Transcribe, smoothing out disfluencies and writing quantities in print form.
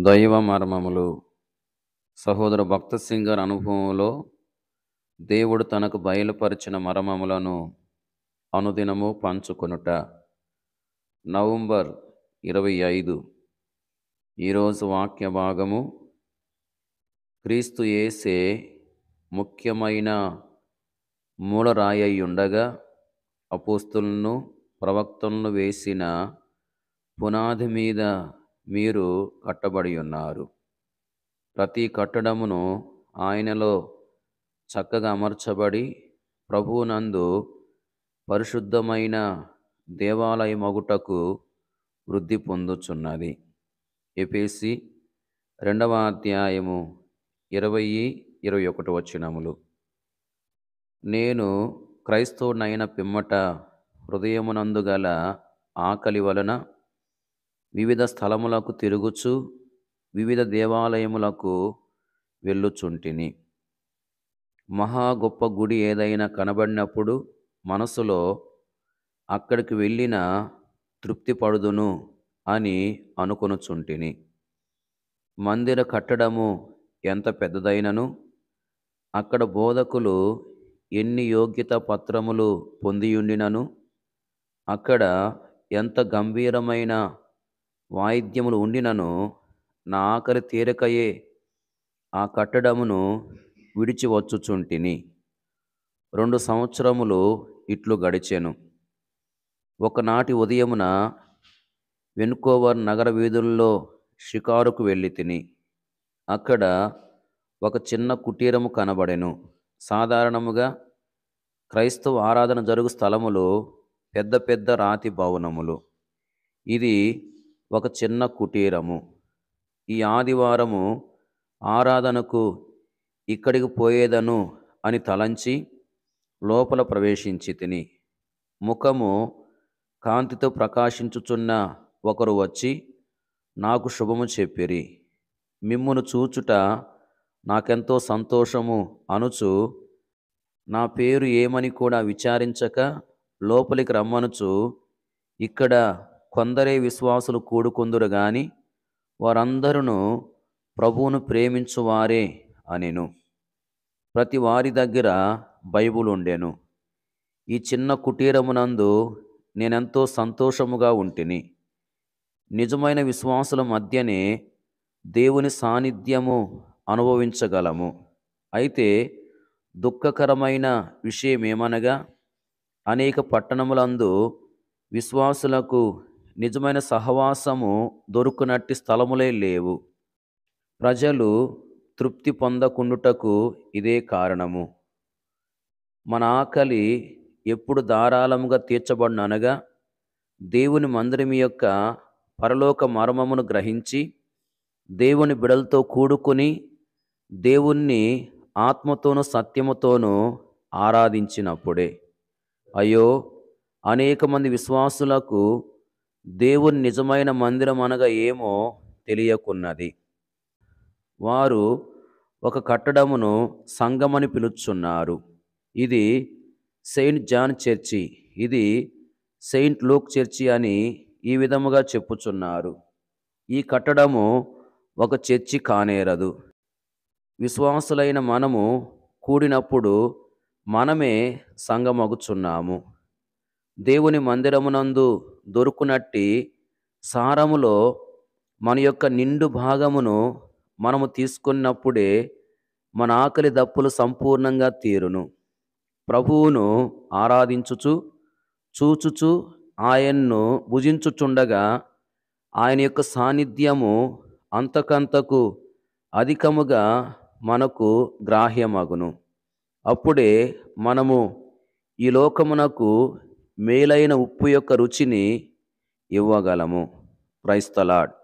దైవ మర్మములు. సహోదర భక్త సింగర్ అనుభవంలో దేవుడు తనకు బయలుపరిచిన మర్మములను అనుదినము పంచుకొనుట. నవంబర్ 25. ఈరోజు వాక్య భాగము, క్రీస్తు యేసే ముఖ్యమైన మూలరాయయుండగా అపోస్తులను ప్రవక్తలను వేసిన పునాది మీద మీరు కట్టబడి ఉన్నారు. ప్రతి కట్టడమును ఆయనలో చక్కగా అమర్చబడి ప్రభువునందు పరిశుద్ధమైన దేవాలయమగుటకు వృద్ధి పొందుచున్నది. ఎఫెసీ 2వ అధ్యాయము 20-21 వచనములు. నేను క్రైస్తవునైన పిమ్మట హృదయమునందు గల ఆకలి వలన వివిధ స్థలములకు తిరుగుచు వివిధ దేవాలయములకు వెళ్ళుచుంటిని. మహా గొప్ప గుడి ఏదైనా కనబడినప్పుడు మనసులో అక్కడికి వెళ్ళిన తృప్తి పడుదును అని అనుకొనుచుంటిని. మందిర కట్టడము ఎంత పెద్దదైనను, అక్కడ బోధకులు ఎన్ని యోగ్యత పత్రములు పొందియుండినను, అక్కడ ఎంత గంభీరమైన వాయిద్యములు ఉండినను, నా ఆఖరి తీరికయే ఆ కట్టడమును విడిచి వచ్చుచుంటిని. 2 సంవత్సరములు ఇట్లు గడిచెను. ఒకనాటి ఉదయమున వెన్కోవర్ నగర వీధుల్లో షికారుకు వెళ్ళి తిని. అక్కడ ఒక చిన్న కుటీరము కనబడెను. సాధారణముగా క్రైస్తవ ఆరాధన జరుగు స్థలములు పెద్ద పెద్ద రాతి భవనములు. ఇది ఒక చిన్న కుటీరము. ఈ ఆదివారము ఆరాధనకు ఇక్కడికి పోయేదను అని తలంచి లోపల ప్రవేశించి తిని. ముఖము కాంతితో ప్రకాశించుచున్న ఒకరు వచ్చి నాకు శుభము చెప్పిరి. మిమ్మును చూచుట నాకెంతో సంతోషము అనుచు, నా పేరు ఏమని కూడా విచారించక లోపలికి రమ్మనుచు, ఇక్కడ కొందరే విశ్వాసులు కూడుకొందురు గాని వారందరూ ప్రభువును ప్రేమించువారే అనెను. ప్రతి వారి దగ్గర బైబిల్ ఉండెను. ఈ చిన్న కుటీరమునందు నేనెంతో సంతోషముగా ఉంటిని. నిజమైన విశ్వాసుల మధ్యనే దేవుని సాన్నిధ్యము అనుభవించగలము. అయితే దుఃఖకరమైన విషయమేమనగా, అనేక పట్టణములందు విశ్వాసులకు నిజమైన సహవాసము దొరుకునట్టి స్థలములే లేవు. ప్రజలు తృప్తి పొందకుండుటకు ఇదే కారణము. మన ఆకలి ఎప్పుడు ధారాళముగా తీర్చబడిననగా, దేవుని మందిరం యొక్క పరలోక మర్మమును గ్రహించి దేవుని బిడలతో కూడుకొని దేవుణ్ణి ఆత్మతోనూ సత్యముతోనూ ఆరాధించినప్పుడే. అయ్యో, అనేక మంది విశ్వాసులకు దేవుని నిజమైన మందిరం అనగా ఏమో తెలియకున్నది. వారు ఒక కట్టడమును సంఘమని పిలుచున్నారు. ఇది సెయింట్ జాన్ చర్చి, ఇది సెయింట్ లూక్ చర్చి అని ఈ విధముగా చెప్పుచున్నారు. ఈ కట్టడము ఒక చర్చి కానేరదు. విశ్వాసులైన మనము కూడినప్పుడు మనమే సంఘమగుచున్నాము. దేవుని మందిరమునందు దొరుకునట్టి సారములో మన యొక్క నిండు భాగమును మనము తీసుకున్నప్పుడే మన ఆకలి దప్పులు సంపూర్ణంగా తీరును. ప్రభువును ఆరాధించుచు చూచుచు ఆయన్ను భుజించుచుండగా ఆయన యొక్క సాన్నిధ్యము అంతకంతకు అధికముగా మనకు గ్రాహ్యమగును. అప్పుడే మనము ఈ లోకమునకు మేలైన ఉప్పు యొక్క రుచిని ఇవ్వగలము. Praise the lord.